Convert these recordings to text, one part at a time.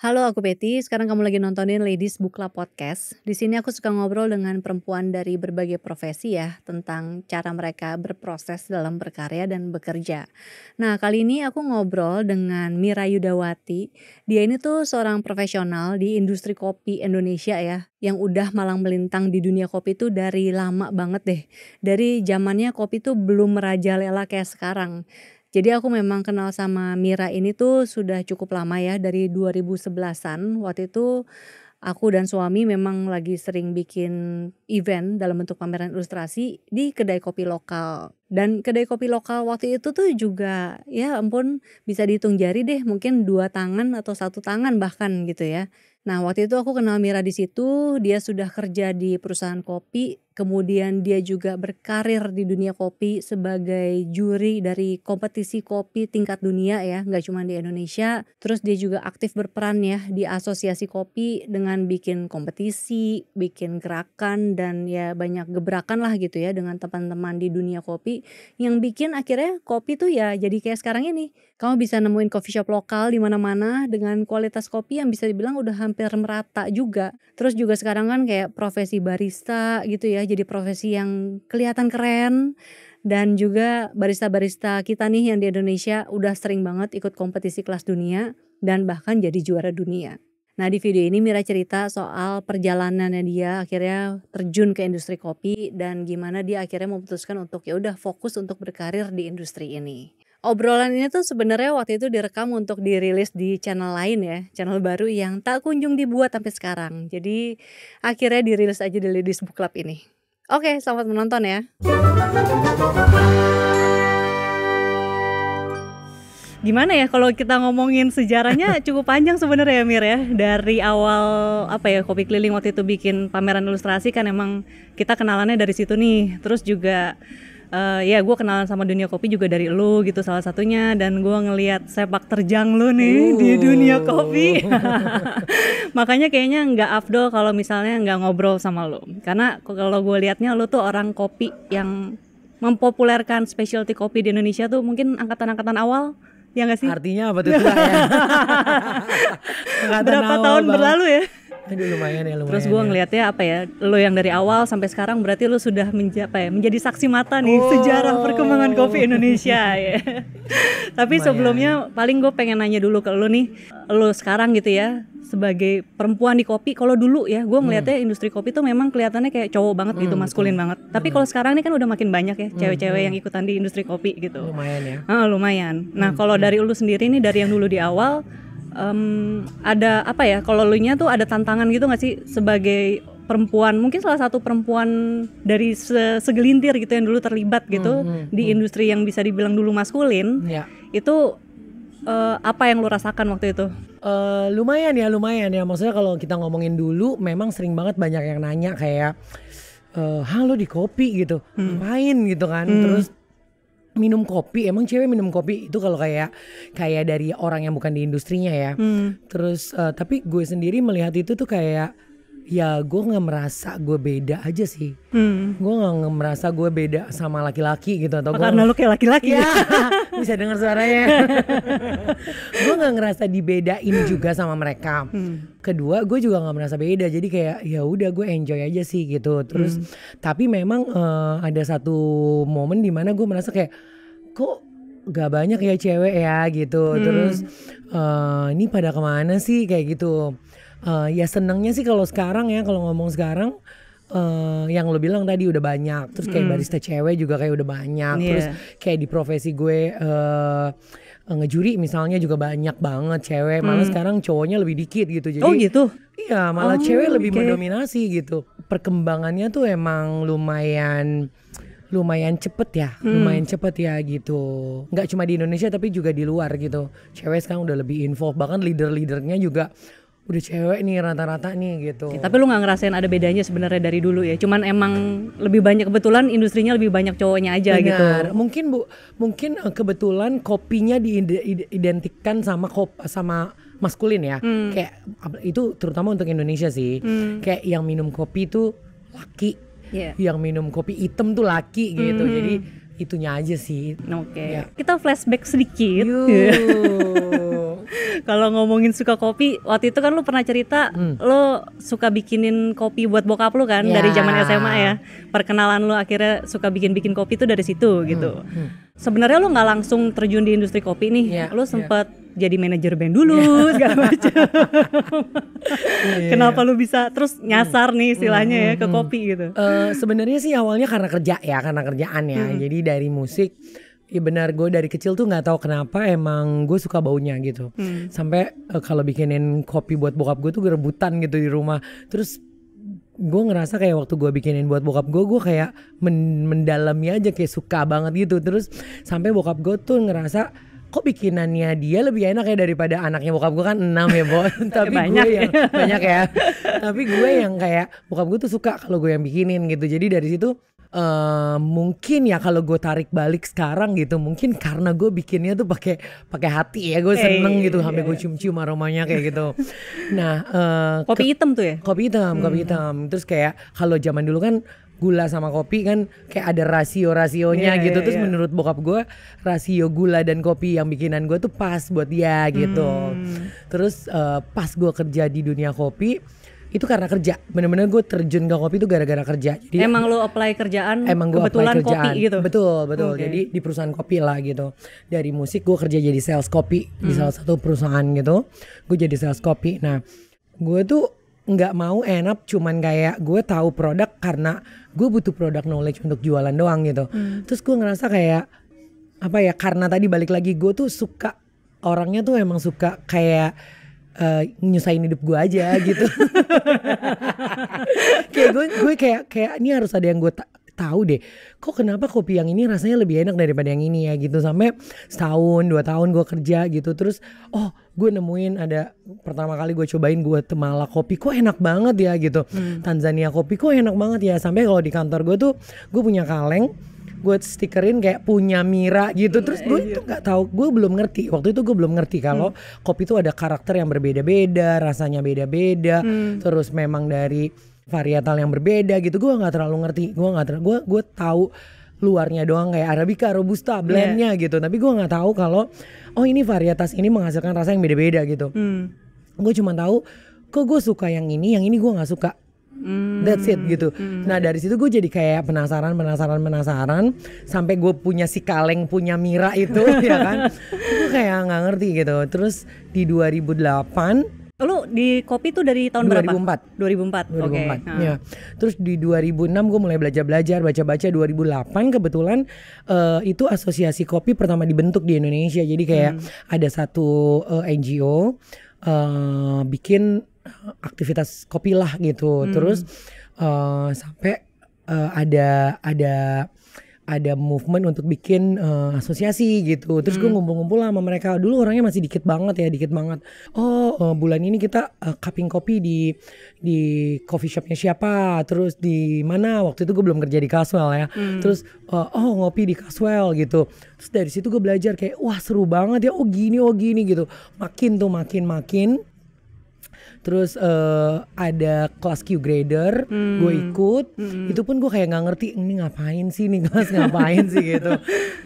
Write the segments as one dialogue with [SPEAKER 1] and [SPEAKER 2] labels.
[SPEAKER 1] Halo, aku Betty. Sekarang kamu lagi nontonin Ladies Book Club Podcast. Di sini aku suka ngobrol dengan perempuan dari berbagai profesi ya, tentang cara mereka berproses dalam berkarya dan bekerja. Nah, kali ini aku ngobrol dengan Mira Yudawati. Dia ini tuh seorang profesional di industri kopi Indonesia ya, yang udah malang melintang di dunia kopi tuh dari lama banget deh. Dari zamannya kopi tuh belum merajalela kayak sekarang. Jadi aku memang kenal sama Mira ini tuh sudah cukup lama ya, dari 2011-an. Waktu itu aku dan suami memang lagi sering bikin event dalam bentuk pameran ilustrasi di kedai kopi lokal. Dan kedai kopi lokal waktu itu tuh juga ya ampun bisa dihitung jari deh, mungkin 2 tangan atau 1 tangan bahkan gitu ya. Nah, waktu itu aku kenal Mira di situ, dia sudah kerja di perusahaan kopi, kemudian dia juga berkarir di dunia kopi sebagai juri dari kompetisi kopi tingkat dunia ya, nggak cuma di Indonesia. Terus dia juga aktif berperan ya di asosiasi kopi dengan bikin kompetisi, bikin gerakan dan ya banyak gebrakan lah gitu ya dengan teman-teman di dunia kopi yang bikin akhirnya kopi tuh ya jadi kayak sekarang ini. Kamu bisa nemuin coffee shop lokal di mana-mana dengan kualitas kopi yang bisa dibilang udah hampir merata juga. Terus juga sekarang kan kayak profesi barista gitu ya, jadi profesi yang kelihatan keren. Dan juga barista-barista kita nih yang di Indonesia udah sering banget ikut kompetisi kelas dunia dan bahkan jadi juara dunia. Nah, di video ini Mira cerita soal perjalanannya dia akhirnya terjun ke industri kopi dan gimana dia akhirnya memutuskan untuk ya udah fokus untuk berkarir di industri ini. Obrolan ini tuh sebenarnya waktu itu direkam untuk dirilis di channel lain ya, channel baru yang tak kunjung dibuat sampai sekarang. Jadi akhirnya dirilis aja di Ladies Book Club ini. Oke, selamat menonton ya. Gimana ya kalau kita ngomongin sejarahnya cukup panjang sebenarnya ya Mir ya. Dari awal Kopi Keliling waktu itu bikin pameran ilustrasi kan emang kita kenalannya dari situ nih. Terus juga ya gue kenalan sama dunia kopi juga dari lu gitu salah satunya, dan gue ngelihat sepak terjang lu nih di dunia kopi. Makanya kayaknya nggak afdol kalau misalnya nggak ngobrol sama lu, karena kalau gue liatnya lu tuh orang kopi yang mempopulerkan specialty kopi di Indonesia tuh mungkin angkatan-angkatan awal, ya nggak sih?
[SPEAKER 2] Artinya apa tuh ya?
[SPEAKER 1] Berapa tahun berlalu ya?
[SPEAKER 2] Aduh lumayan.
[SPEAKER 1] Terus gue ngelihatnya lo yang dari awal sampai sekarang berarti lo sudah menjadi saksi mata nih sejarah perkembangan kopi Indonesia ya. Tapi sebelumnya paling gue pengen nanya dulu ke lo nih, lo sekarang gitu ya sebagai perempuan di kopi. Kalau dulu ya gue ngelihatnya industri kopi tuh memang kelihatannya kayak cowok banget gitu, maskulin banget. Tapi kalau sekarang ini kan udah makin banyak ya cewek-cewek yang ikutan di industri kopi gitu.
[SPEAKER 2] Lumayan ya.
[SPEAKER 1] Lumayan. Nah kalau dari lo sendiri nih, dari yang dulu di awal, ada kalau lu nya tuh ada tantangan gitu gak sih sebagai perempuan, mungkin salah satu perempuan dari segelintir gitu yang dulu terlibat gitu di industri yang bisa dibilang dulu maskulin ya. Itu apa yang lu rasakan waktu itu?
[SPEAKER 2] Lumayan ya, maksudnya kalau kita ngomongin dulu memang sering banget banyak yang nanya kayak halo di kopi gitu, ngapain gitu kan. Terus minum kopi, emang cewek minum kopi itu kalau kayak dari orang yang bukan di industrinya ya. Terus tapi gue sendiri melihat itu tuh kayak ya gue nggak merasa gue beda aja sih. Gue nggak merasa gue beda sama laki-laki gitu, atau
[SPEAKER 1] karena lu kayak laki-laki
[SPEAKER 2] ya. Bisa dengar suaranya. Gue nggak ngerasa dibedain juga sama mereka. Kedua gue juga nggak merasa beda, jadi kayak ya udah gue enjoy aja sih gitu. Terus tapi memang ada satu momen dimana gue merasa kayak kok gak banyak ya cewek ya gitu. Terus ini pada kemana sih kayak gitu. Ya senengnya sih kalau sekarang ya, kalau ngomong sekarang yang lo bilang tadi udah banyak. Terus kayak barista cewek juga kayak udah banyak. Terus kayak di profesi gue ngejuri misalnya juga banyak banget cewek. Malah sekarang cowoknya lebih dikit gitu. Jadi,
[SPEAKER 1] oh gitu?
[SPEAKER 2] Iya malah cewek lebih mendominasi gitu. Perkembangannya tuh emang lumayan cepet ya gitu. Nggak cuma di Indonesia tapi juga di luar gitu. Cewek sekarang udah lebih involved, bahkan leadernya juga udah cewek nih rata-rata nih gitu.
[SPEAKER 1] Tapi lu nggak ngerasain ada bedanya sebenarnya dari dulu ya? Cuman emang lebih banyak, kebetulan industrinya lebih banyak cowoknya aja. Benar. Gitu.
[SPEAKER 2] Mungkin kebetulan kopinya diidentikan sama maskulin ya. Kayak itu terutama untuk Indonesia sih. Kayak yang minum kopi tuh laki. Yang minum kopi hitam tuh laki gitu. Jadi itunya aja sih.
[SPEAKER 1] Oke. Ya. Kita flashback sedikit. Kalau ngomongin suka kopi, waktu itu kan lu pernah cerita lu suka bikinin kopi buat bokap lu kan dari zaman SMA ya. Perkenalan lu akhirnya suka bikin kopi tuh dari situ gitu. Sebenarnya lu nggak langsung terjun di industri kopi nih. Lu sempet jadi manajer band dulu segala macam. Kenapa lu bisa terus nyasar nih istilahnya ya ke kopi gitu?
[SPEAKER 2] Sebenarnya sih awalnya karena kerjaan ya. Jadi dari musik, ya benar, gue dari kecil tuh nggak tahu kenapa emang gue suka baunya gitu. Sampai kalau bikinin kopi buat bokap gue tuh rebutan gitu di rumah. Terus gue ngerasa kayak waktu gue bikinin buat bokap gue kayak mendalami aja, kayak suka banget gitu. Terus sampai bokap gue tuh ngerasa kok bikinannya dia lebih enak ya daripada anaknya bokap gue kan 6 ya Bo. Tapi
[SPEAKER 1] banyak
[SPEAKER 2] gue yang banyak ya. Tapi gue yang kayak bokap gue tuh suka kalau gue yang bikinin gitu. Jadi dari situ mungkin ya kalau gue tarik balik sekarang gitu, mungkin karena gue bikinnya tuh pakai hati ya, gue seneng gitu, sampai gue cium-cium aromanya kayak gitu. Nah,
[SPEAKER 1] kopi hitam tuh ya?
[SPEAKER 2] Kopi hitam. Terus kayak kalau zaman dulu kan gula sama kopi kan kayak ada rasionya gitu. Terus menurut bokap gue rasio gula dan kopi yang bikinan gue tuh pas buat dia gitu. Terus pas gue kerja di dunia kopi itu karena kerja, bener-bener gue terjun ke kopi itu gara-gara kerja. Jadi
[SPEAKER 1] emang lo apply kerjaan,
[SPEAKER 2] emang gue
[SPEAKER 1] kebetulan
[SPEAKER 2] apply kerjaan.
[SPEAKER 1] Kopi gitu?
[SPEAKER 2] Betul. Jadi di perusahaan kopi lah gitu. Dari musik gue kerja jadi sales kopi di salah satu perusahaan gitu. Gue jadi sales kopi. Nah, gue tuh nggak mau end up cuman kayak gue tahu produk karena gue butuh product knowledge untuk jualan doang gitu. Terus gue ngerasa kayak apa ya, karena tadi balik lagi gue tuh suka, orangnya tuh emang suka kayak nyusahin hidup gue aja gitu. Kayak gue kayak ini harus ada yang gue tahu deh. Kok kenapa kopi yang ini rasanya lebih enak daripada yang ini ya gitu. Sampai setahun 2 tahun gue kerja gitu. Terus gue nemuin ada, pertama kali gue cobain Guatemala kopi, kok enak banget ya gitu. Tanzania kopi kok enak banget ya. Sampai kalau di kantor gue tuh gue punya kaleng, gue stikerin kayak punya Mira gitu. Terus gue itu nggak tahu, gue belum ngerti waktu itu, gue belum ngerti kalau kopi itu ada karakter yang berbeda-beda, rasanya beda-beda, terus memang dari varietal yang berbeda gitu. Gue nggak terlalu ngerti, gue tahu luarnya doang kayak Arabica, Robusta, blendnya gitu. Tapi gue nggak tahu kalau ini varietas ini menghasilkan rasa yang beda-beda gitu. Gue cuma tahu kok gue suka yang ini gue nggak suka. That's it gitu. Nah dari situ gue jadi kayak penasaran sampai gue punya si kaleng punya Mira itu ya kan. Gue kayak nggak ngerti gitu. Terus di 2008
[SPEAKER 1] lu di kopi tuh dari tahun berapa?
[SPEAKER 2] 2004.
[SPEAKER 1] Okay.
[SPEAKER 2] Ya. Terus di 2006 gue mulai belajar baca. 2008 kebetulan itu asosiasi kopi pertama dibentuk di Indonesia. Jadi kayak ada satu NGO bikin aktivitas kopi lah gitu. Terus sampai ada movement untuk bikin asosiasi gitu. Terus gue ngumpul-ngumpul sama mereka. Dulu orangnya masih dikit banget. Bulan ini kita cupping kopi di coffee shopnya siapa. Terus di mana, waktu itu gue belum kerja di Caswell ya. Terus ngopi di Caswell gitu. Terus dari situ gue belajar kayak wah seru banget ya, gini gitu. Makin terus ada kelas Q grader, gue ikut. Itu pun gue kayak nggak ngerti ini ngapain sih, nih kelas ngapain sih gitu.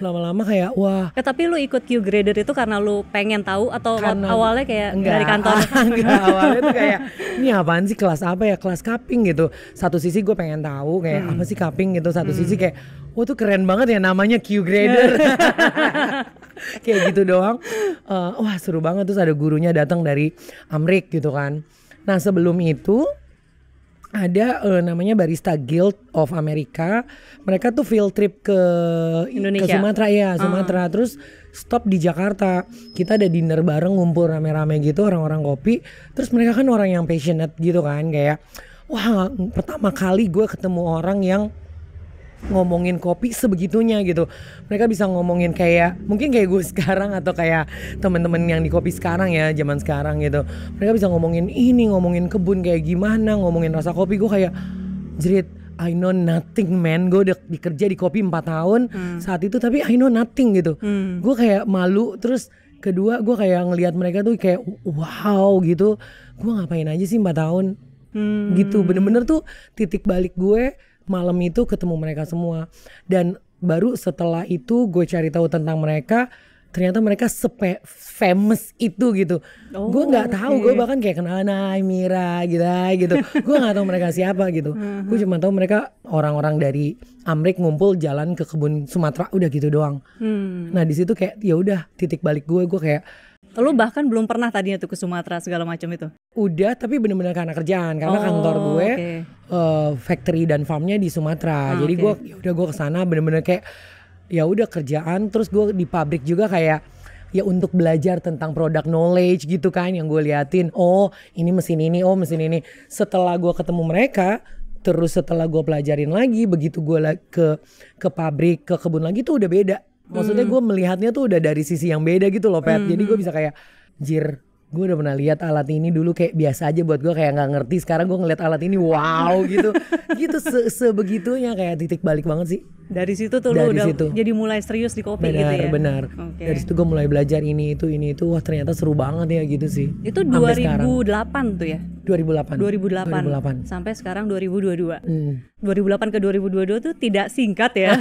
[SPEAKER 2] Lama-lama kayak wah.
[SPEAKER 1] Tapi lu ikut Q grader itu karena lu pengen tahu atau karena awalnya kayak dari kantor?
[SPEAKER 2] Enggak, awalnya tuh kayak ini apaan sih, kelas apa ya, kelas cupping gitu. Satu sisi gue pengen tahu kayak apa sih cupping gitu. Satu sisi kayak wah tuh keren banget ya namanya Q grader. Kayak gitu doang. Wah seru banget. Terus ada gurunya datang dari Amrik gitu kan. Nah sebelum itu ada namanya Barista Guild of America. Mereka tuh field trip ke Indonesia, ke Sumatera Terus stop di Jakarta. Kita ada dinner bareng, ngumpul rame-rame gitu orang-orang kopi. Terus mereka kan orang yang passionate gitu kan. Kayak wah pertama kali gue ketemu orang yang ngomongin kopi sebegitunya gitu. Mereka bisa ngomongin kayak mungkin kayak gue sekarang atau kayak teman-teman yang di kopi sekarang ya, zaman sekarang gitu. Mereka bisa ngomongin ngomongin kebun kayak gimana, ngomongin rasa kopi. Gue kayak jerit, I know nothing man. Gue udah dikerja di kopi 4 tahun saat itu, tapi I know nothing gitu. Gue kayak malu. Terus kedua gue kayak ngelihat mereka tuh kayak wow gitu. Gue ngapain aja sih 4 tahun gitu. Bener-bener tuh titik balik gue malam itu ketemu mereka semua. Dan baru setelah itu gue cari tahu tentang mereka. ternyata mereka famous itu gitu. Gue nggak tahu, gue bahkan kayak kenalan Mira gitu. Gue nggak tahu mereka siapa gitu. Gue cuma tahu mereka orang-orang dari Amrik ngumpul jalan ke kebun Sumatera, udah gitu doang. Nah di situ kayak ya udah titik balik gue kayak.
[SPEAKER 1] Lu bahkan belum pernah tadinya tuh ke Sumatera segala macam itu?
[SPEAKER 2] Udah, tapi bener-bener karena kerjaan, karena kantor gue factory dan farmnya di Sumatera. Jadi gue ya udah gue kesana bener-bener kayak ya udah kerjaan, terus gue di pabrik juga kayak ya untuk belajar tentang product knowledge gitu kan, yang gue liatin, oh ini mesin ini, oh mesin ini. Setelah gue ketemu mereka, terus setelah gue pelajarin lagi, begitu gue ke pabrik, ke kebun lagi tuh udah beda. Maksudnya gue melihatnya tuh udah dari sisi yang beda gitu loh, Pet. Jadi gue bisa kayak, jir, gue udah pernah lihat alat ini dulu kayak biasa aja buat gue, kayak nggak ngerti. Sekarang gue ngeliat alat ini, wow gitu. Gitu sebegitunya, kayak titik balik banget sih.
[SPEAKER 1] Dari situ tuh lu udah jadi mulai serius di kopi gitu ya?
[SPEAKER 2] Benar. Dari situ gue mulai belajar ini itu. Wah ternyata seru banget ya gitu sih.
[SPEAKER 1] Itu 2008 tuh ya?
[SPEAKER 2] 2008.
[SPEAKER 1] Sampai sekarang 2022. 2008 ke 2022 tuh tidak singkat ya.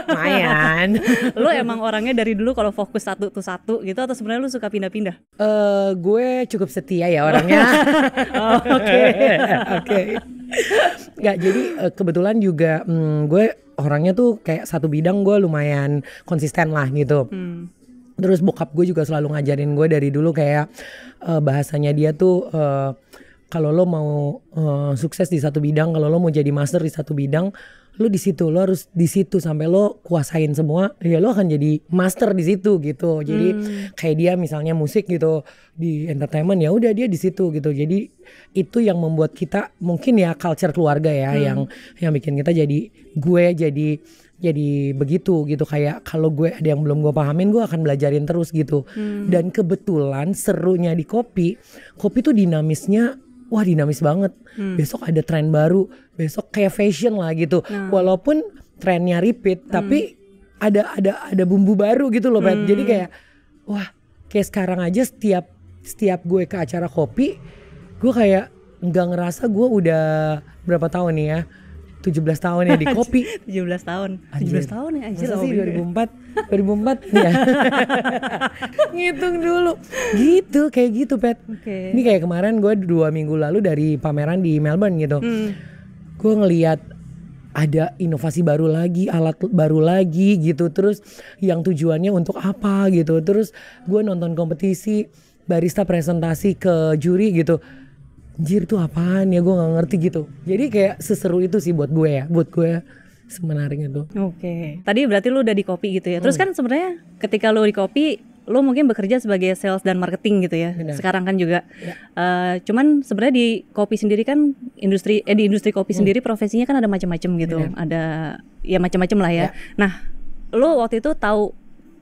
[SPEAKER 2] Lumayan.
[SPEAKER 1] Lu emang orangnya dari dulu kalau fokus satu gitu, atau sebenarnya lu suka pindah-pindah?
[SPEAKER 2] Gue cukup setia ya orangnya. Oke. Nggak, jadi kebetulan juga gue orangnya tuh kayak satu bidang gue lumayan konsisten lah gitu. Terus bokap gue juga selalu ngajarin gue dari dulu kayak bahasanya dia tuh kalau lo mau sukses di satu bidang, kalau lo mau jadi master di satu bidang, lo di situ, lo harus di situ sampai lo kuasain semua, ya lo akan jadi master di situ gitu. Jadi kayak dia misalnya musik gitu di entertainment, ya udah dia di situ gitu. Jadi itu yang membuat kita mungkin ya culture keluarga ya yang bikin kita jadi begitu gitu. Kayak kalau gue ada yang belum gue pahamin, gue akan belajarin terus gitu. Dan kebetulan serunya di kopi tuh dinamis banget. Besok ada tren baru, besok kayak fashion lah gitu. Walaupun trennya repeat, tapi ada bumbu baru gitu loh, Bet. Jadi kayak wah, kayak sekarang aja setiap gue ke acara kopi, gue kayak nggak ngerasa gue udah berapa tahun nih ya. 17 tahun ya di kopi.
[SPEAKER 1] 17 tahun. 17 tahun ya anjir.
[SPEAKER 2] Masa sih 2004 ya. Ngitung dulu. Gitu, kayak gitu, Pet. Ini kayak kemarin gue 2 minggu lalu dari pameran di Melbourne gitu. Gue ngelihat ada inovasi baru lagi, alat baru lagi gitu. Terus yang tujuannya untuk apa gitu. Terus gue nonton kompetisi, barista presentasi ke juri gitu. Anjir tuh apaan ya, gue gak ngerti gitu. Jadi kayak seseru itu sih buat gue sebenarnya tuh.
[SPEAKER 1] Tadi berarti lu udah di kopi gitu ya. Terus kan sebenarnya ketika lu di kopi, lu mungkin bekerja sebagai sales dan marketing gitu ya. Benar. Sekarang kan juga. Cuman sebenarnya di kopi sendiri kan di industri kopi sendiri profesinya kan ada macam-macam gitu. Benar. Ada ya macam-macam lah ya. Nah, lu waktu itu tahu,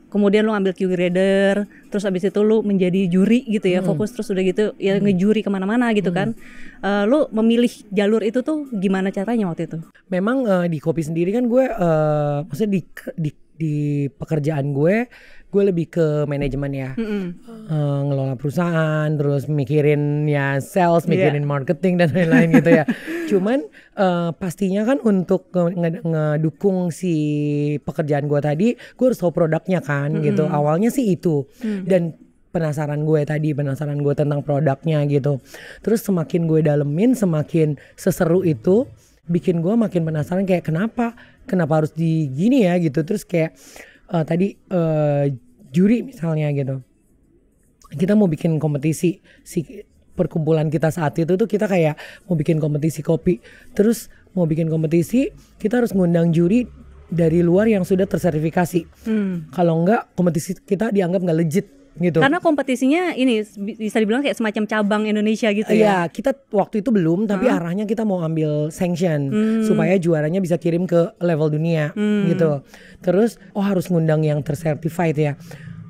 [SPEAKER 1] kemudian lu ambil Q grader, terus abis itu lu menjadi juri gitu ya, fokus terus udah gitu ya ngejuri kemana-mana gitu kan. Lu memilih jalur itu tuh gimana caranya waktu itu?
[SPEAKER 2] Memang di kopi sendiri kan gue, maksudnya di pekerjaan gue lebih ke manajemen ya, ngelola perusahaan, terus mikirin ya sales, mikirin marketing dan lain-lain gitu ya. Cuman pastinya kan untuk ngedukung si pekerjaan gue tadi, gue harus tahu produknya kan gitu. Awalnya sih itu dan penasaran gue tentang produknya gitu. Terus semakin gue dalemin, semakin seseru itu, bikin gue makin penasaran kayak kenapa harus di gini ya gitu. Terus kayak tadi juri misalnya gitu, kita mau bikin kompetisi, si perkumpulan kita saat itu tuh kita kayak mau bikin kompetisi kopi. Terus mau bikin kompetisi, kita harus ngundang juri dari luar yang sudah tersertifikasi. Kalau enggak, kompetisi kita dianggap nggak legit gitu.
[SPEAKER 1] Karena kompetisinya ini bisa dibilang kayak semacam cabang Indonesia gitu ya.
[SPEAKER 2] Iya, kita waktu itu belum, tapi arahnya kita mau ambil sanction supaya juaranya bisa kirim ke level dunia gitu. Terus harus ngundang yang tersertified ya.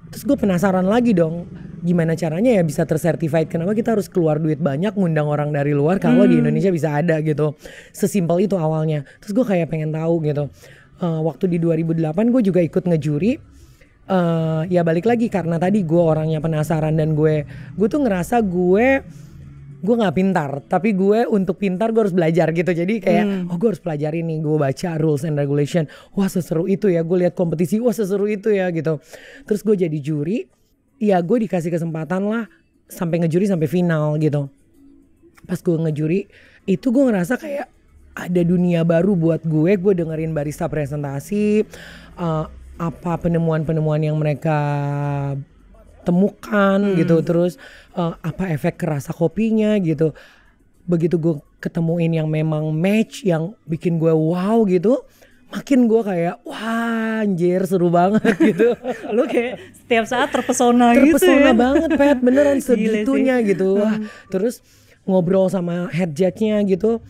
[SPEAKER 2] Terus gue penasaran lagi dong, gimana caranya ya bisa tersertified? Kenapa kita harus keluar duit banyak ngundang orang dari luar kalau di Indonesia bisa ada gitu. Sesimpel itu awalnya. Terus gue kayak pengen tahu gitu. Waktu di 2008 gue juga ikut ngejuri. Ya balik lagi karena tadi gue orangnya penasaran dan gue tuh ngerasa gue gue nggak pintar, tapi gue untuk pintar gue harus belajar gitu. Jadi kayak gue harus pelajari nih, gue baca rules and regulation. Wah seseru itu ya, gue lihat kompetisi, wah seseru itu ya gitu. Terus gue jadi juri, ya gue dikasih kesempatan lah sampai ngejuri sampai final gitu. Pas gue ngejuri itu gue ngerasa kayak ada dunia baru buat gue dengerin barista presentasi, apa penemuan-penemuan yang mereka temukan gitu, terus apa efek kerasa kopinya gitu. Begitu gue ketemuin yang memang match, yang bikin gue wow gitu, makin gue kayak wah anjir seru banget gitu.
[SPEAKER 1] Lu kayak setiap saat terpesona gitu
[SPEAKER 2] Terpesona
[SPEAKER 1] ya.
[SPEAKER 2] banget Pet, beneran
[SPEAKER 1] Gila
[SPEAKER 2] segitunya gitu. Wah, terus ngobrol sama head judge-nya gitu,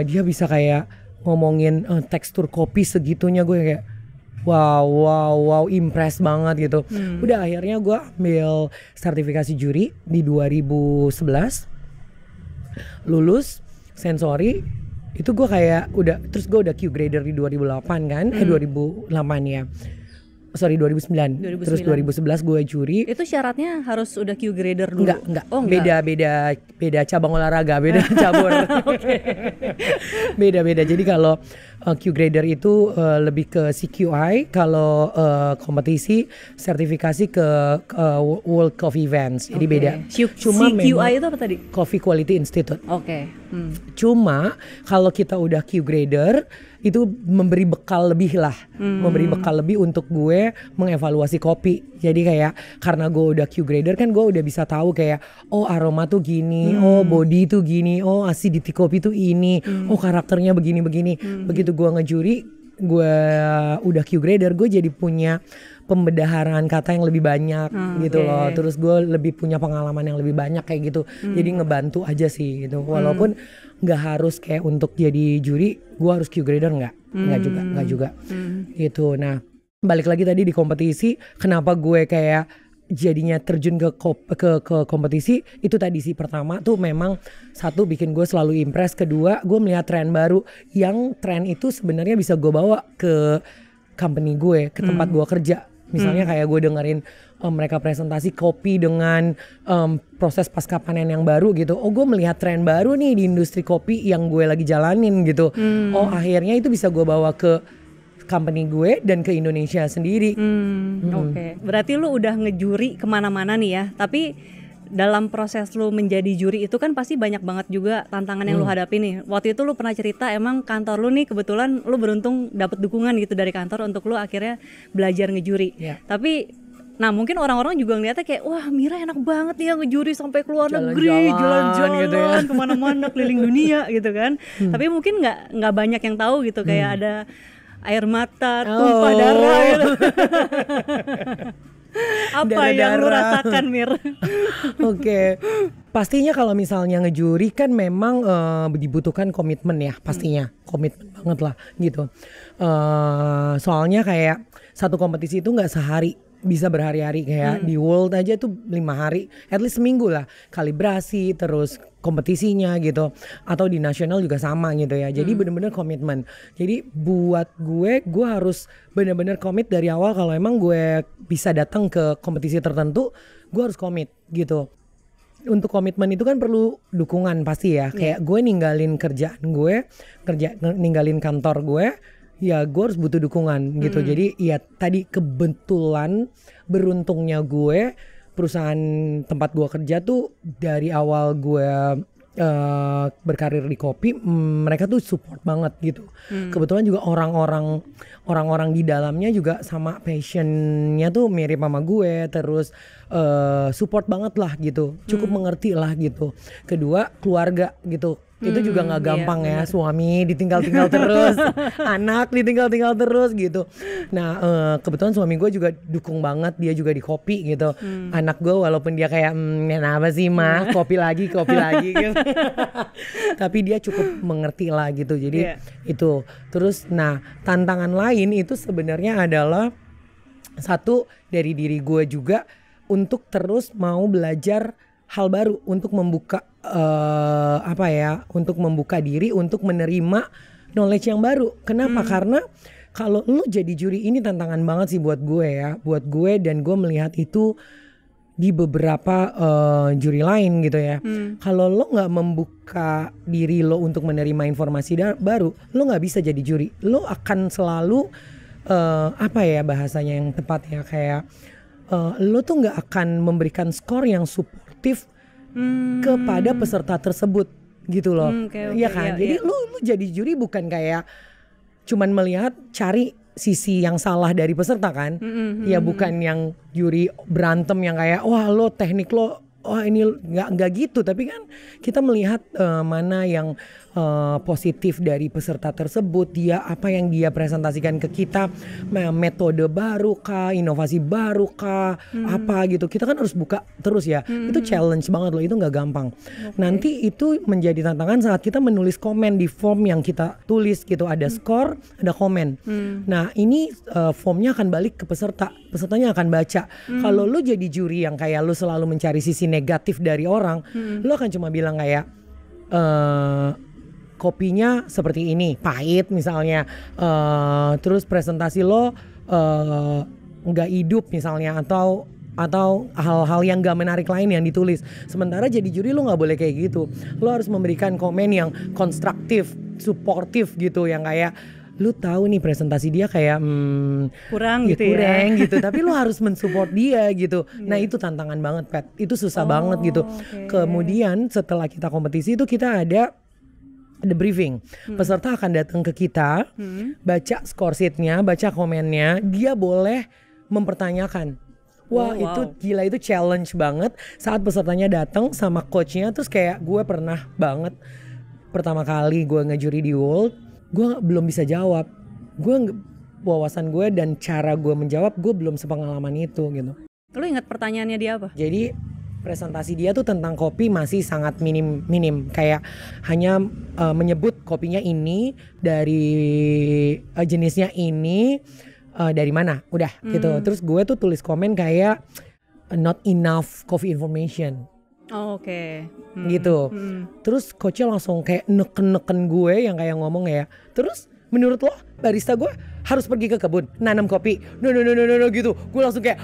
[SPEAKER 2] dia bisa kayak ngomongin tekstur kopi segitunya, gue kayak wow impress banget gitu. Udah akhirnya gue ambil sertifikasi juri di 2011, lulus sensori. Itu gue kayak udah, terus gue udah Q grader di 2008 kan, 2008 ya. Sorry 2009. Terus 2011 gue juri.
[SPEAKER 1] Itu syaratnya harus udah Q grader dulu?
[SPEAKER 2] Enggak.
[SPEAKER 1] Oh, enggak.
[SPEAKER 2] Beda cabang olahraga, beda cabur. Beda. Jadi kalau Q grader itu lebih ke CQI, kalau kompetisi sertifikasi ke World Coffee Events. Jadi beda.
[SPEAKER 1] Cuma CQI itu apa tadi?
[SPEAKER 2] Coffee Quality Institute.
[SPEAKER 1] Oke.
[SPEAKER 2] Cuma kalau kita udah Q grader itu memberi bekal lebih lah, memberi bekal lebih untuk gue mengevaluasi kopi. Jadi kayak karena gue udah Q grader kan, gue udah bisa tahu kayak oh aroma tuh gini, oh body tuh gini, oh acidity kopi tuh ini, oh karakternya begini-begini. Begitu gue ngejuri, gue udah Q grader, gue jadi punya pembedaharan kata yang lebih banyak gitu loh. Terus gue lebih punya pengalaman yang lebih banyak kayak gitu. Jadi ngebantu aja sih gitu. Walaupun nggak harus kayak untuk jadi juri gue harus Q grader, nggak juga gitu. Nah balik lagi tadi di kompetisi, kenapa gue kayak jadinya terjun ke kompetisi itu tadi sih. Pertama tuh memang satu bikin gue selalu impress, kedua gue melihat tren baru, yang tren itu sebenarnya bisa gue bawa ke company gue, ke tempat gue kerja. Misalnya kayak gue dengerin mereka presentasi kopi dengan proses pasca panen yang baru gitu. Oh gue melihat tren baru nih di industri kopi yang gue lagi jalanin gitu. Oh akhirnya itu bisa gue bawa ke company gue dan ke Indonesia sendiri.
[SPEAKER 1] Oke. Berarti lu udah ngejuri kemana-mana nih ya. Tapi dalam proses lu menjadi juri itu kan pasti banyak banget juga tantangan yang lu hadapi nih. Waktu itu lu pernah cerita emang kantor lu nih kebetulan lu beruntung dapet dukungan gitu dari kantor untuk lu akhirnya belajar ngejuri. Tapi nah mungkin orang-orang juga ngeliatnya kayak wah Mira enak banget ya ngejuri sampai keluar negeri, jalan-jalan
[SPEAKER 2] gitu ya,
[SPEAKER 1] kemana-mana keliling dunia gitu kan. Tapi mungkin nggak banyak yang tahu gitu, kayak ada air mata, tumpah darah gitu. Apa yang lu rasakan Mir?
[SPEAKER 2] Oke. Pastinya kalau misalnya ngejuri kan memang dibutuhkan komitmen ya, pastinya komitmen banget lah gitu. Soalnya kayak satu kompetisi itu nggak sehari, bisa berhari-hari. Kayak di World aja tuh 5 hari, at least seminggu lah kalibrasi terus kompetisinya gitu, atau di nasional juga sama gitu ya. Jadi bener-bener komitmen. Jadi buat gue harus bener-bener komit dari awal. Kalau emang gue bisa datang ke kompetisi tertentu, gue harus komit gitu. Untuk komitmen itu kan perlu dukungan pasti ya. Kayak gue ninggalin kerjaan gue, ninggalin kantor gue, ya gue harus butuh dukungan gitu. Jadi ya tadi kebetulan beruntungnya gue, perusahaan tempat gue kerja tuh dari awal gue berkarir di kopi, mereka tuh support banget gitu. Kebetulan juga orang-orang di dalamnya juga sama passionnya tuh mirip sama gue, terus support banget lah gitu, cukup mengerti lah gitu. Kedua keluarga gitu. Itu juga gak gampang ya, suami ditinggal-tinggal terus, anak ditinggal-tinggal terus gitu. Nah kebetulan suami gue juga dukung banget, dia juga di kopi gitu. Anak gue walaupun dia kayak kenapa sih mah kopi lagi gitu. Tapi dia cukup mengerti lah gitu. Jadi itu. Terus nah tantangan lain itu sebenarnya adalah satu dari diri gue juga untuk terus mau belajar hal baru, untuk membuka untuk membuka diri untuk menerima knowledge yang baru. Kenapa? Karena kalau lu jadi juri ini tantangan banget sih buat gue ya, buat gue, dan gue melihat itu di beberapa juri lain gitu ya. Kalau lo nggak membuka diri lo untuk menerima informasi baru, lo nggak bisa jadi juri. Lo akan selalu apa ya bahasanya yang tepat ya, kayak lo tuh nggak akan memberikan skor yang suportif kepada peserta tersebut gitu loh. Iya kan? Jadi lo jadi juri bukan kayak cuman melihat cari sisi yang salah dari peserta kan, ya bukan yang juri berantem yang kayak wah lo teknik lo, wah ini nggak gitu, tapi kan kita melihat mana yang positif dari peserta tersebut, dia apa yang dia presentasikan ke kita, metode baru kah, inovasi baru kah, apa gitu, kita kan harus buka terus ya. Itu challenge banget loh, itu nggak gampang. Nanti itu menjadi tantangan saat kita menulis komen di form yang kita tulis gitu, ada skor, ada komen. Nah ini formnya akan balik ke pesertanya akan baca. Kalau lo jadi juri yang kayak lo selalu mencari sisi negatif dari orang, lo akan cuma bilang kayak kopinya seperti ini, pahit misalnya, terus presentasi lo nggak hidup misalnya, atau hal-hal yang gak menarik lain yang ditulis. Sementara jadi juri lo nggak boleh kayak gitu. Lo harus memberikan komen yang konstruktif, suportif gitu, yang kayak lu tahu nih presentasi dia kayak
[SPEAKER 1] kurang
[SPEAKER 2] ya,
[SPEAKER 1] gitu
[SPEAKER 2] kurang
[SPEAKER 1] ya.
[SPEAKER 2] gitu, tapi lu harus mensupport dia gitu. Nah itu tantangan banget Pat, itu susah banget gitu. Kemudian setelah kita kompetisi itu kita ada briefing. Peserta akan datang ke kita, baca score sheet-nya, baca komennya, dia boleh mempertanyakan. Wah itu gila, itu challenge banget saat pesertanya datang sama coachnya. Terus kayak gue pernah banget pertama kali gue ngejuri di World, gue belum bisa jawab. Wawasan gue dan cara gue menjawab, gue belum sepengalaman itu gitu.
[SPEAKER 1] Lu ingat pertanyaannya dia apa?
[SPEAKER 2] Jadi presentasi dia tuh tentang kopi masih sangat minim, kayak hanya menyebut kopinya ini dari jenisnya ini, dari mana, udah gitu. Terus gue tuh tulis komen kayak not enough coffee information. Gitu. Terus coachnya langsung kayak neken gue yang kayak ngomong ya, terus menurut lo barista gue harus pergi ke kebun nanam kopi, no gitu. Gue langsung kayak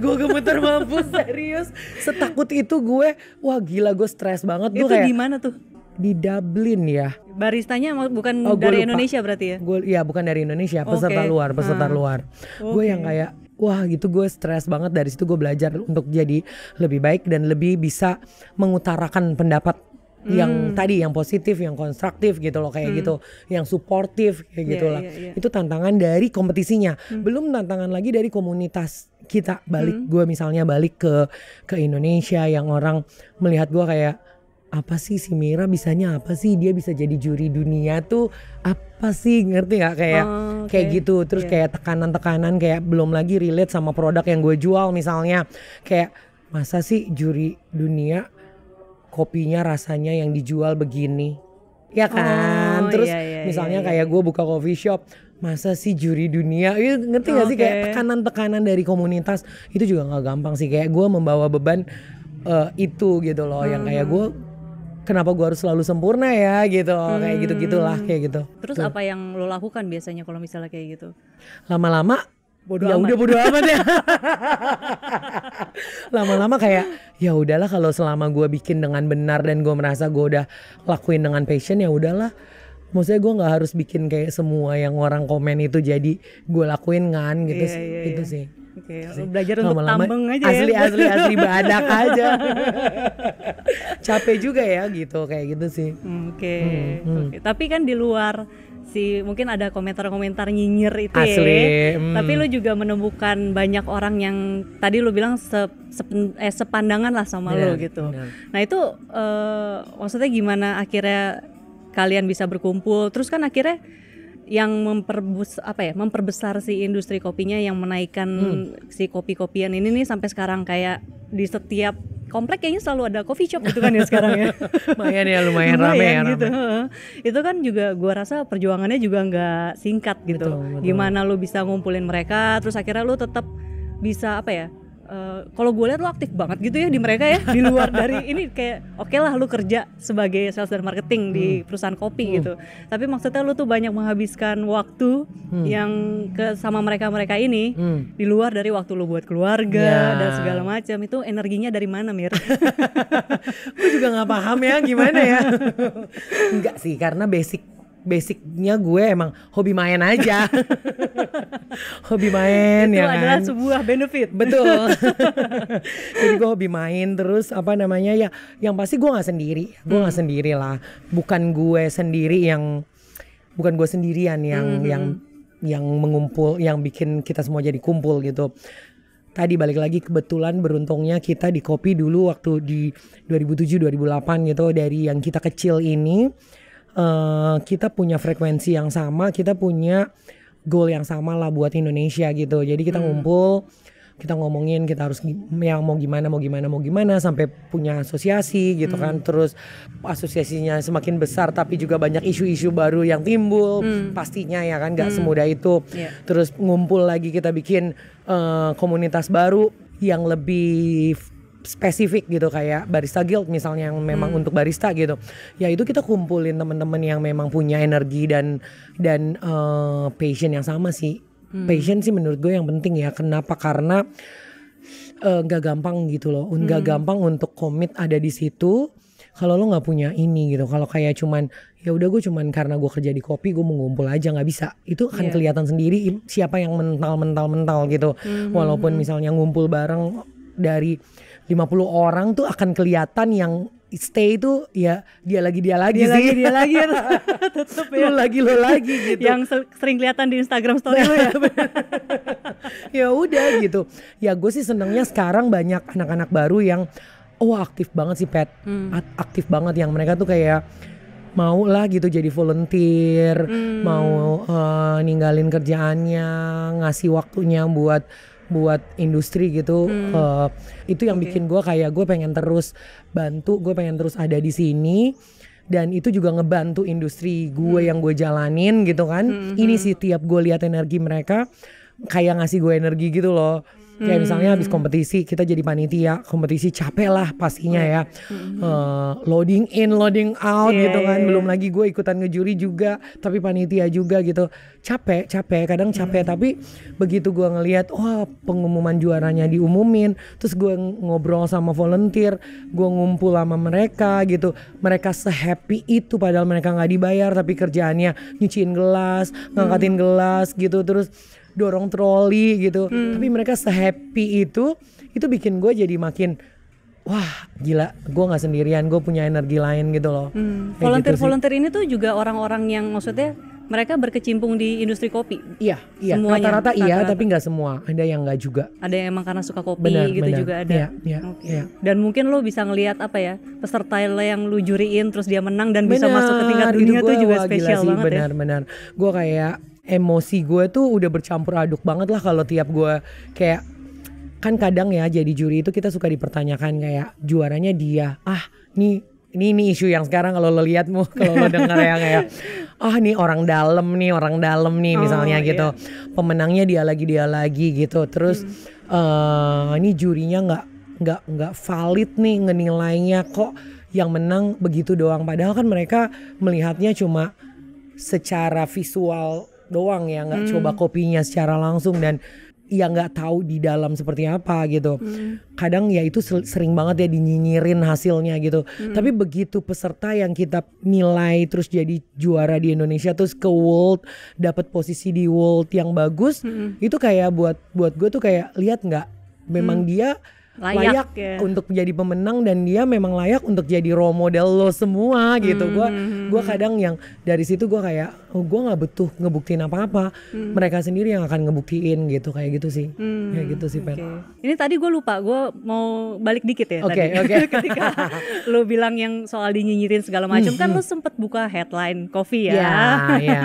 [SPEAKER 2] gue gemeter mampus, serius setakut itu gue. Wah gila, gue stres banget.
[SPEAKER 1] Itu
[SPEAKER 2] kayak
[SPEAKER 1] di mana tuh?
[SPEAKER 2] Di Dublin ya.
[SPEAKER 1] Baristanya bukan dari Indonesia berarti ya?
[SPEAKER 2] Ya bukan dari Indonesia, peserta luar. Gue yang kayak wah gitu, gue stres banget. Dari situ gue belajar untuk jadi lebih baik dan lebih bisa mengutarakan pendapat yang tadi, yang positif, yang konstruktif gitu loh, kayak gitu, yang suportif kayak gitu lah. Itu tantangan dari kompetisinya. Belum tantangan lagi dari komunitas kita. Gue misalnya balik ke Indonesia, yang orang melihat gue kayak apa sih si Mira bisanya apa sih, dia bisa jadi juri dunia tuh apa sih, ngerti nggak kayak gitu. Terus kayak tekanan kayak belum lagi relate sama produk yang gue jual misalnya, kayak masa sih juri dunia kopinya rasanya yang dijual begini ya kan. Terus misalnya kayak gue buka coffee shop, masa sih juri dunia, ngerti gak sih, kayak tekanan dari komunitas itu juga nggak gampang sih. Kayak gue membawa beban itu gitu loh, yang kayak gue kenapa gue harus selalu sempurna ya gitu, kayak gitulah kayak gitu.
[SPEAKER 1] Terus apa yang lo lakukan biasanya kalau misalnya kayak gitu?
[SPEAKER 2] Lama-lama bodo amat ya. Lama-lama kayak ya udahlah, kalau selama gue bikin dengan benar dan gue merasa gue udah lakuin dengan passion, ya udahlah. Maksudnya gue nggak harus bikin kayak semua yang orang komen itu jadi gue lakuin kan gitu. Itu sih.
[SPEAKER 1] Belajar untuk tambeng aja
[SPEAKER 2] asli badak aja. Capek juga ya gitu, kayak gitu sih.
[SPEAKER 1] Tapi kan di luar mungkin ada komentar-komentar nyinyir itu
[SPEAKER 2] asli,
[SPEAKER 1] tapi lu juga menemukan banyak orang yang tadi lu bilang sepandangan lah sama lu gitu. Nah itu maksudnya gimana akhirnya kalian bisa berkumpul, terus kan akhirnya yang memperbesar si industri kopinya, yang menaikkan si kopi-kopian ini nih sampai sekarang kayak di setiap komplek kayaknya selalu ada coffee shop gitu kan ya sekarang ya. lumayan rame gitu. Itu kan juga gua rasa perjuangannya juga nggak singkat gitu. Betul. Gimana lu bisa ngumpulin mereka, terus akhirnya lu tetap bisa kalau gue lihat lo aktif banget gitu ya di mereka ya, di luar dari ini kayak oke lah lu kerja sebagai sales dan marketing di perusahaan kopi gitu, tapi maksudnya lu tuh banyak menghabiskan waktu yang sama mereka ini di luar dari waktu lu buat keluarga dan segala macam. Itu energinya dari mana, Mir?
[SPEAKER 2] Gue juga nggak paham ya gimana ya. Enggak sih, karena basicnya gue emang hobi main aja. Hobi main
[SPEAKER 1] itu
[SPEAKER 2] ya
[SPEAKER 1] adalah
[SPEAKER 2] kan?
[SPEAKER 1] sebuah benefit.
[SPEAKER 2] Betul. Jadi gue hobi main terus apa namanya ya, yang pasti gue nggak sendiri. Gue nggak sendiri lah. Bukan gue sendirian yang mengumpul, yang bikin kita semua jadi kumpul gitu. Tadi balik lagi, kebetulan beruntungnya kita di Kopi dulu waktu di 2007-2008 gitu, dari yang kita kecil ini kita punya frekuensi yang sama, kita punya goal yang sama lah buat Indonesia gitu. Jadi kita ngumpul, kita ngomongin kita harus yang mau gimana sampai punya asosiasi gitu kan. Terus asosiasinya semakin besar tapi juga banyak isu-isu baru yang timbul pastinya ya kan, gak semudah itu. Terus ngumpul lagi, kita bikin komunitas baru yang lebih spesifik gitu, kayak Barista Guild misalnya yang memang untuk barista gitu. Ya itu kita kumpulin teman-teman yang memang punya energi dan passion yang sama sih. Passion sih menurut gue yang penting ya. Kenapa? Karena nggak gampang gitu loh. Nggak gampang untuk komit ada di situ kalau lo nggak punya ini gitu. Kalau kayak cuman ya udah gue cuman karena gue kerja di kopi gue mau ngumpul aja, nggak bisa. Itu akan kelihatan sendiri siapa yang mental gitu. Walaupun misalnya ngumpul bareng dari 50 orang tuh akan kelihatan yang stay itu ya dia lagi sih.
[SPEAKER 1] Dia lagi tetep ya.
[SPEAKER 2] Lo lagi gitu.
[SPEAKER 1] Yang sering kelihatan di Instagram story lo ya.
[SPEAKER 2] Ya udah gitu. Ya gue sih senengnya sekarang banyak anak-anak baru yang aktif banget sih Pat. Aktif banget, yang mereka tuh kayak mau lah gitu jadi volunteer, mau ninggalin kerjaannya, ngasih waktunya buat industri gitu. Itu yang bikin gue kayak gue pengen terus bantu, gue pengen terus ada di sini, dan itu juga ngebantu industri gue yang gue jalanin gitu kan. Ini sih tiap gue lihat energi mereka kayak ngasih gue energi gitu loh. Kayak misalnya habis kompetisi, kita jadi panitia kompetisi, capek lah pastinya ya. Loading in, loading out gitu kan. Belum lagi gue ikutan ngejuri juga, tapi panitia juga gitu. Capek, kadang capek. Tapi begitu gue ngelihat, pengumuman juaranya diumumin, terus gue ngobrol sama volunteer, gue ngumpul sama mereka gitu. Mereka se-happy itu padahal mereka gak dibayar, tapi kerjaannya nyuciin gelas, ngangkatin gelas gitu. Terus dorong troli gitu, tapi mereka se-happy itu bikin gue jadi makin wah gila, gue nggak sendirian, gue punya energi lain gitu loh.
[SPEAKER 1] Volunteer ini tuh juga orang-orang yang maksudnya mereka berkecimpung di industri kopi. Iya,
[SPEAKER 2] rata-rata iya, tapi nggak semua, ada yang nggak juga.
[SPEAKER 1] Ada yang emang karena suka kopi benar. Juga ada. Iya. Dan mungkin lo bisa ngelihat apa ya, peserta yang lu juriin terus dia menang dan bisa masuk ke tingkat dunia tuh juga spesial banget ya.
[SPEAKER 2] Benar. Gue kayak emosi gue tuh udah bercampur aduk banget lah kalau tiap gue kayak, kan kadang ya jadi juri itu kita suka dipertanyakan kayak juaranya dia, ini isu yang sekarang kalau lo lihat kalau lo denger ya kayak nih orang dalam nih misalnya gitu. Pemenangnya dia lagi gitu. Terus ini jurinya nggak valid nih ngenilainya, kok yang menang begitu doang, padahal kan mereka melihatnya cuma secara visual doang ya, nggak coba kopinya secara langsung dan ya nggak tahu di dalam seperti apa gitu. Kadang ya itu sering banget ya dinyinyirin hasilnya gitu. Tapi begitu peserta yang kita nilai terus jadi juara di Indonesia, terus ke World, dapat posisi di World yang bagus, itu kayak buat gue tuh kayak lihat nggak, memang dia layak ya untuk menjadi pemenang, dan dia memang layak untuk jadi role model lo semua gitu. Gue kadang yang dari situ gue kayak gue nggak butuh ngebuktiin apa-apa, mereka sendiri yang akan ngebuktiin gitu, kayak gitu sih. Kayak gitu sih Pat.
[SPEAKER 1] Ini tadi gue lupa, gue mau balik dikit ya.
[SPEAKER 2] Oke.
[SPEAKER 1] Ketika lo bilang yang soal dinyinyirin segala macam, kan lo sempet buka headline coffee ya.
[SPEAKER 2] Iya.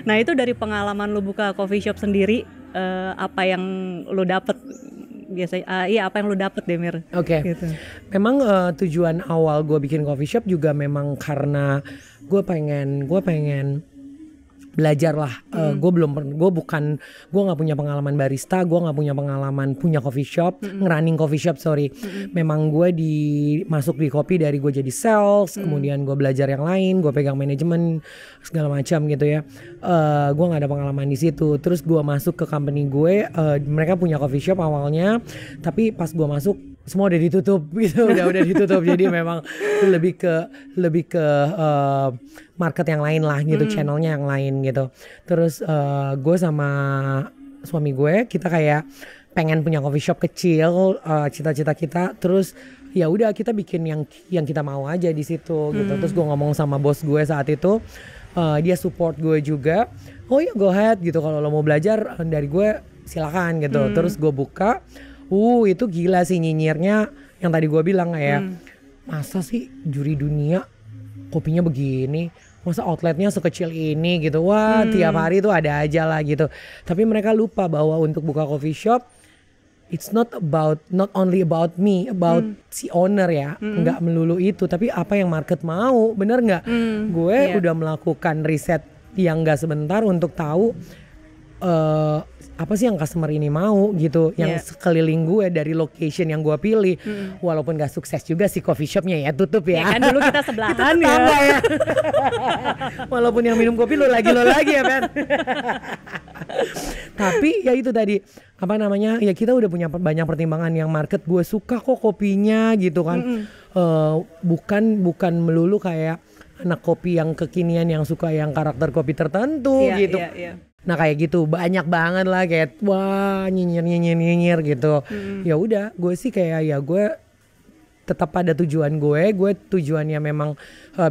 [SPEAKER 1] Nah itu dari pengalaman lo buka coffee shop sendiri, apa yang lo dapet biasanya, apa yang lu dapet deh Mir?
[SPEAKER 2] Gitu. Memang tujuan awal gue bikin coffee shop juga memang karena gue pengen belajar lah. Gue nggak punya pengalaman barista, gue nggak punya pengalaman punya coffee shop, ngerunning coffee shop, sorry. Memang gue masuk di kopi dari gue jadi sales, kemudian gue belajar yang lain, gue pegang manajemen segala macam gitu ya. Gue nggak ada pengalaman di situ. Terus gue masuk ke company gue, mereka punya coffee shop awalnya, tapi pas gue masuk semua udah ditutup gitu, udah ditutup. Jadi memang lebih ke market yang lain lah gitu, channelnya yang lain gitu. Terus gue sama suami gue, kita kayak pengen punya coffee shop kecil, cita-cita kita. Terus ya udah kita bikin yang kita mau aja di situ gitu. Terus gue ngomong sama bos gue saat itu, dia support gue juga. Oh ya go ahead gitu, kalau lo mau belajar dari gue silakan gitu. Terus gue buka. Itu gila sih nyinyirnya yang tadi gue bilang kayak masa sih juri dunia kopinya begini, masa outletnya sekecil ini gitu. Wah tiap hari tuh ada aja lah gitu. Tapi mereka lupa bahwa untuk buka coffee shop it's not only about me, about si owner ya, nggak melulu itu, tapi apa yang market mau, bener nggak? Gue udah melakukan riset yang nggak sebentar untuk tahu apa sih yang customer ini mau gitu, yang sekeliling gue dari location yang gue pilih. Walaupun gak sukses juga sih coffee shopnya ya, tutup ya.
[SPEAKER 1] Kan dulu kita sebelahan ya.
[SPEAKER 2] Walaupun yang minum kopi lo lagi ya kan. Tapi ya itu tadi, apa namanya, ya kita udah punya banyak pertimbangan yang market gue suka kok kopinya gitu kan. Bukan melulu kayak anak kopi yang kekinian yang suka yang karakter kopi tertentu gitu. Nah kayak gitu banyak banget lah kayak wah nyinyir gitu. Ya udah gue sih kayak ya gue tetap pada tujuan gue tujuannya memang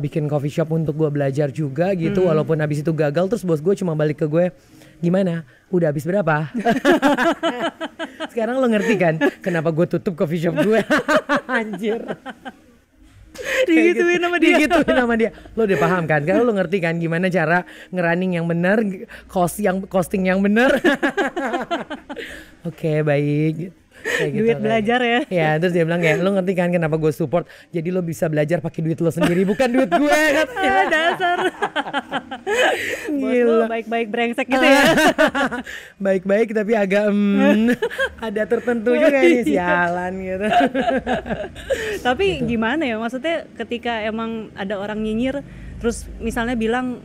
[SPEAKER 2] bikin coffee shop untuk gue belajar juga gitu. Walaupun habis itu gagal, terus bos gue cuma balik ke gue, gimana? Udah habis berapa? Sekarang lo ngerti kan kenapa gue tutup coffee shop gue? Anjir.
[SPEAKER 1] Digituin sama dia.
[SPEAKER 2] Lo udah paham kan? Karena lo ngerti kan gimana cara ngerunning yang benar, costing yang benar. Oke, baik. Kayak
[SPEAKER 1] duit gitu, belajar ya.
[SPEAKER 2] Ya terus dia bilang kayak lo ngerti kan kenapa gue support, jadi lo bisa belajar pakai duit lo sendiri bukan duit gue.
[SPEAKER 1] Dasar. Bos lo baik-baik brengsek gitu ya.
[SPEAKER 2] Baik-baik tapi agak ada tertentu juga nih, sialan gitu.
[SPEAKER 1] Tapi gitu. Gimana ya, maksudnya ketika emang ada orang nyinyir terus misalnya bilang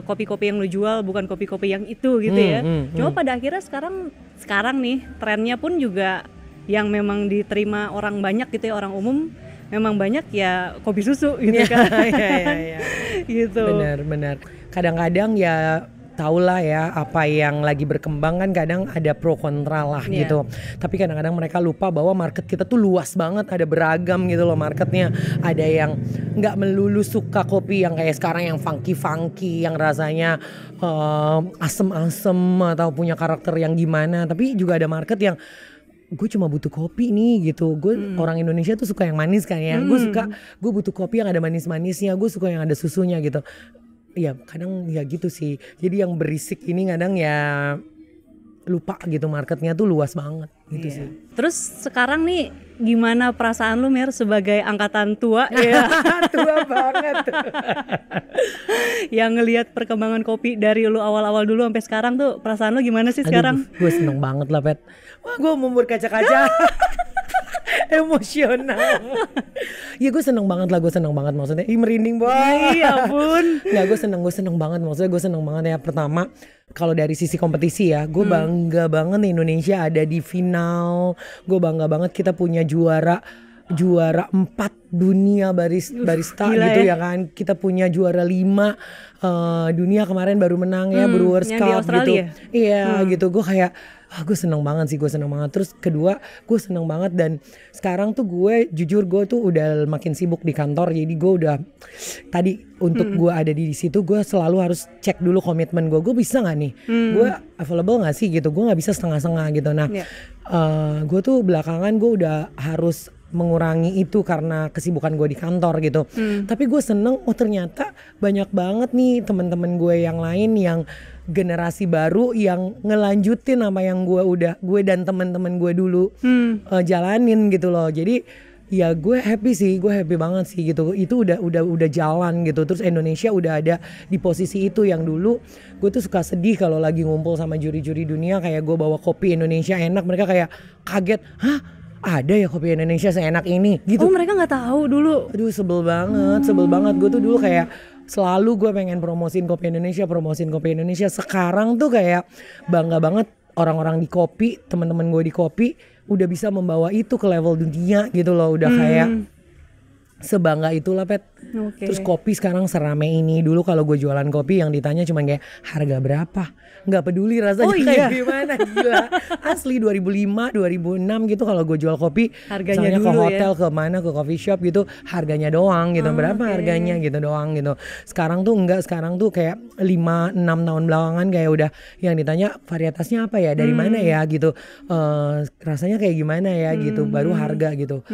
[SPEAKER 1] kopi-kopi yang lo jual bukan kopi-kopi yang itu gitu ya. Cuma pada akhirnya sekarang nih trennya pun juga yang memang diterima orang banyak gitu ya, orang umum memang banyak ya kopi susu gitu kan.
[SPEAKER 2] Iya.
[SPEAKER 1] Gitu.
[SPEAKER 2] Benar. Kadang-kadang ya tahulah ya apa yang lagi berkembang kan, kadang ada pro kontra lah gitu. Tapi kadang-kadang mereka lupa bahwa market kita tuh luas banget, ada beragam gitu loh marketnya. Ada yang nggak melulu suka kopi yang kayak sekarang yang funky yang rasanya asem-asem atau punya karakter yang gimana. Tapi juga ada market yang gue cuma butuh kopi nih gitu. Gue orang Indonesia tuh suka yang manis kan ya. Gue butuh kopi yang ada manis-manisnya. Gue suka yang ada susunya gitu. Ya kadang ya gitu sih. Jadi yang berisik ini kadang ya lupa gitu, marketnya tuh luas banget gitu sih.
[SPEAKER 1] Terus sekarang nih gimana perasaan lu Mer sebagai angkatan tua ya?
[SPEAKER 2] Tua banget.
[SPEAKER 1] Yang ngelihat perkembangan kopi dari lu awal-awal dulu sampai sekarang tuh perasaan lu gimana sih sekarang?
[SPEAKER 2] Gue seneng banget lah Pet. Wah gue mau berkaca-kaca. Emosional. Ya gue seneng banget maksudnya. Merinding banget.
[SPEAKER 1] Iya ampun.
[SPEAKER 2] Nggak, gue seneng banget maksudnya. Gue seneng banget ya. Pertama kalau dari sisi kompetisi ya, gue bangga banget Indonesia ada di final. Gue bangga banget kita punya juara 4 dunia barista gitu ya kan. Kita punya juara 5 dunia kemarin baru menang ya, Brewers Cup gitu. Iya gitu. Gue kayak gue seneng banget. Terus kedua gue seneng banget, dan sekarang tuh gue jujur gue tuh udah makin sibuk di kantor. Jadi gue udah tadi untuk gue ada di situ gue selalu harus cek dulu komitmen gue bisa nggak nih, gue available nggak sih gitu. Gue nggak bisa setengah-setengah gitu. Nah gue tuh belakangan gue udah harus mengurangi itu karena kesibukan gue di kantor gitu. Tapi gue seneng, ternyata banyak banget nih teman-teman gue yang lain yang generasi baru yang ngelanjutin apa yang gue dan teman-teman gue dulu jalanin gitu loh. Jadi Ya gue happy sih, gue happy banget sih gitu. Itu udah jalan gitu. Terus Indonesia udah ada di posisi itu. Yang dulu gue tuh suka sedih kalau lagi ngumpul sama juri-juri dunia, kayak gue bawa kopi Indonesia enak, mereka kayak kaget, hah ada ya kopi Indonesia seenak ini gitu.
[SPEAKER 1] Oh mereka nggak tahu dulu.
[SPEAKER 2] Aduh sebel banget. Gue tuh dulu kayak selalu gue pengen promosin kopi Indonesia. Sekarang tuh kayak bangga banget orang-orang di kopi, teman-teman gue di kopi udah bisa membawa itu ke level dunia gitu loh. Udah kayak sebangga itulah Pet.
[SPEAKER 1] Okay.
[SPEAKER 2] Terus kopi sekarang serame ini. Dulu kalau gue jualan kopi yang ditanya cuma kayak harga berapa, nggak peduli rasanya kayak gimana. Gila asli 2005 2006 gitu kalau gue jual kopi
[SPEAKER 1] harganya
[SPEAKER 2] misalnya
[SPEAKER 1] dulu
[SPEAKER 2] ke hotel ke mana ke coffee shop gitu harganya doang gitu. Berapa harganya gitu doang gitu. Sekarang tuh enggak, sekarang tuh kayak 5-6 tahun belakangan kayak udah yang ditanya varietasnya apa ya, dari mana ya gitu, rasanya kayak gimana ya gitu, baru harga gitu.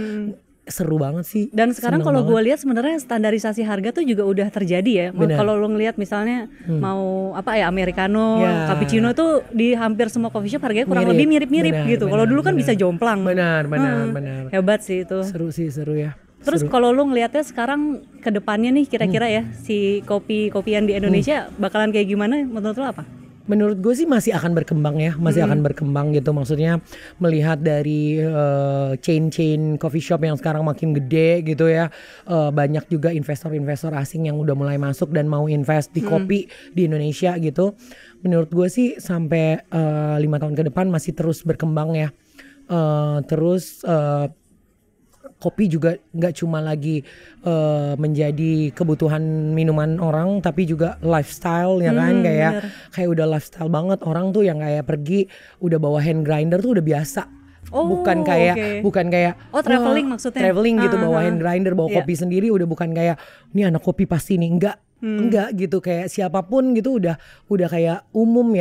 [SPEAKER 2] Seru banget sih.
[SPEAKER 1] Dan sekarang kalau gue lihat sebenarnya standarisasi harga tuh juga udah terjadi ya. Kalau lo ngelihat misalnya mau apa ya, americano, cappuccino tuh di hampir semua coffee shop harganya kurang lebih mirip-mirip gitu. Kalau dulu kan bisa jomplang.
[SPEAKER 2] Benar.
[SPEAKER 1] Hebat sih itu.
[SPEAKER 2] Seru ya.
[SPEAKER 1] Terus kalau lo ngelihatnya sekarang ke depannya nih kira-kira ya si kopi-kopian di Indonesia bakalan kayak gimana menurut lo apa?
[SPEAKER 2] Menurut gue sih masih akan berkembang ya, akan berkembang gitu. Maksudnya melihat dari chain coffee shop yang sekarang makin gede gitu ya, banyak juga investor asing yang udah mulai masuk dan mau invest di kopi di Indonesia gitu. Menurut gue sih sampai 5 tahun ke depan masih terus berkembang ya. Kopi juga nggak cuma lagi menjadi kebutuhan minuman orang, tapi juga lifestyle ya kan. Kayak udah lifestyle banget. Orang tuh yang kayak pergi udah bawa hand grinder tuh udah biasa. Bukan kayak
[SPEAKER 1] traveling maksudnya.
[SPEAKER 2] Traveling gitu bawa hand grinder, bawa kopi sendiri, udah bukan kayak ini anak kopi pasti nih, enggak gitu. Kayak siapapun gitu udah kayak umum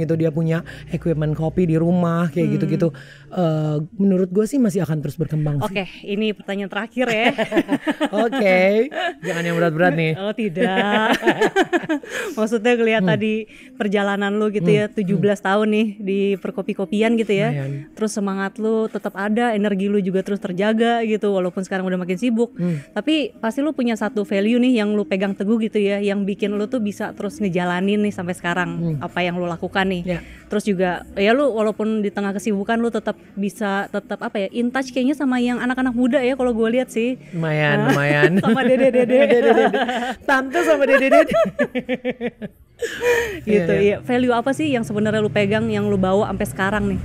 [SPEAKER 2] gitu, dia punya equipment kopi di rumah kayak gitu-gitu. Menurut gue sih masih akan terus berkembang.
[SPEAKER 1] Oke, ini pertanyaan terakhir ya.
[SPEAKER 2] Oke, jangan yang berat-berat nih.
[SPEAKER 1] Oh tidak. Maksudnya ngeliat tadi perjalanan lu gitu ya, 17 tahun nih di perkopi-kopian gitu ya. Terus semangat lu tetap ada, energi lu juga terus terjaga gitu walaupun sekarang udah makin sibuk. Tapi pasti lu punya satu value nih yang lu pegang teguh gitu ya, yang bikin lu tuh bisa terus ngejalanin nih sampai sekarang apa yang lu lakukan nih. Terus juga ya lu walaupun di tengah kesibukan lu tetap bisa apa ya, in touch kayaknya sama yang anak-anak muda ya kalau gue lihat sih.
[SPEAKER 2] Lumayan.
[SPEAKER 1] Sama dede.
[SPEAKER 2] Tante sama dede.
[SPEAKER 1] Gitu ya. Value apa sih yang sebenarnya lu pegang yang lu bawa sampai sekarang nih?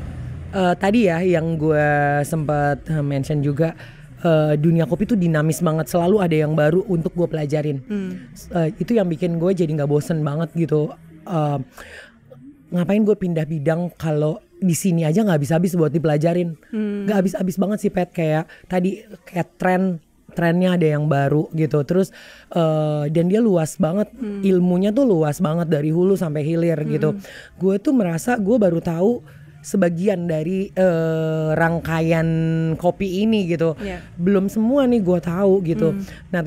[SPEAKER 2] Tadi ya yang gue sempat mention juga, dunia kopi tuh dinamis banget, selalu ada yang baru untuk gue pelajarin. Itu yang bikin gue jadi nggak bosen banget gitu. Ngapain gue pindah bidang kalau di sini aja nggak habis-habis buat dipelajarin. Nggak habis-habis banget sih Pet. Kayak tadi kayak trennya ada yang baru gitu. Terus dan dia luas banget, ilmunya tuh luas banget dari hulu sampai hilir gitu. Gue tuh merasa gue baru tahu sebagian dari rangkaian kopi ini gitu. Belum semua nih gue tahu gitu. Nah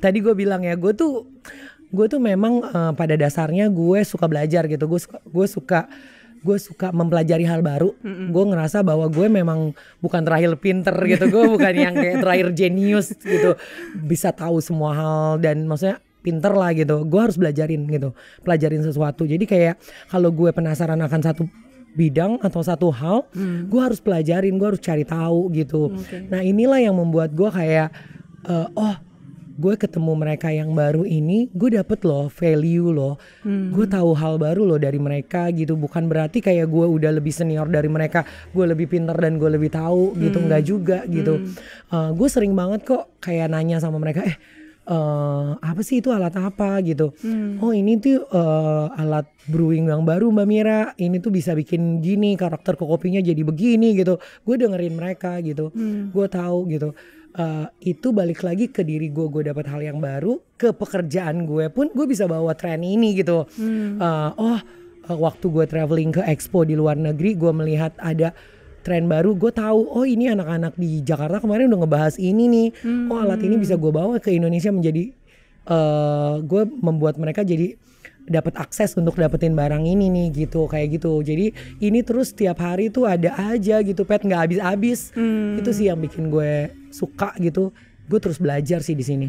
[SPEAKER 2] tadi gue bilang ya, gue tuh memang pada dasarnya gue suka belajar gitu. Gue suka mempelajari hal baru. Gue ngerasa bahwa gue memang bukan terakhir pinter gitu. Gue bukan yang kayak terakhir jenius gitu, bisa tahu semua hal dan maksudnya pinter lah gitu. Gue harus pelajarin sesuatu. Jadi kayak kalau gue penasaran akan satu bidang atau satu hal, gue harus pelajarin, gue harus cari tahu gitu. Nah inilah yang membuat gue kayak gue ketemu mereka yang baru ini, gue dapet loh value loh, gue tahu hal baru loh dari mereka gitu. Bukan berarti kayak gue udah lebih senior dari mereka, gue lebih pintar dan gue lebih tahu gitu, nggak juga gitu. Gue sering banget kok kayak nanya sama mereka, apa sih itu alat apa gitu. Oh ini tuh alat brewing yang baru Mbak Mira, ini tuh bisa bikin gini, karakter kopinya jadi begini gitu. Gue dengerin mereka gitu, gue tahu gitu. Itu balik lagi ke diri gue dapat hal yang baru, ke pekerjaan gue pun gue bisa bawa tren ini gitu. Waktu gue traveling ke expo di luar negeri, gue melihat ada tren baru, gue tahu ini anak-anak di Jakarta kemarin udah ngebahas ini nih. Alat ini bisa gue bawa ke Indonesia menjadi gue membuat mereka jadi dapat akses untuk dapetin barang ini nih gitu, kayak gitu. Jadi ini terus tiap hari tuh ada aja gitu Pet, nggak habis-habis. Itu sih yang bikin gue suka gitu, gue terus belajar sih di sini.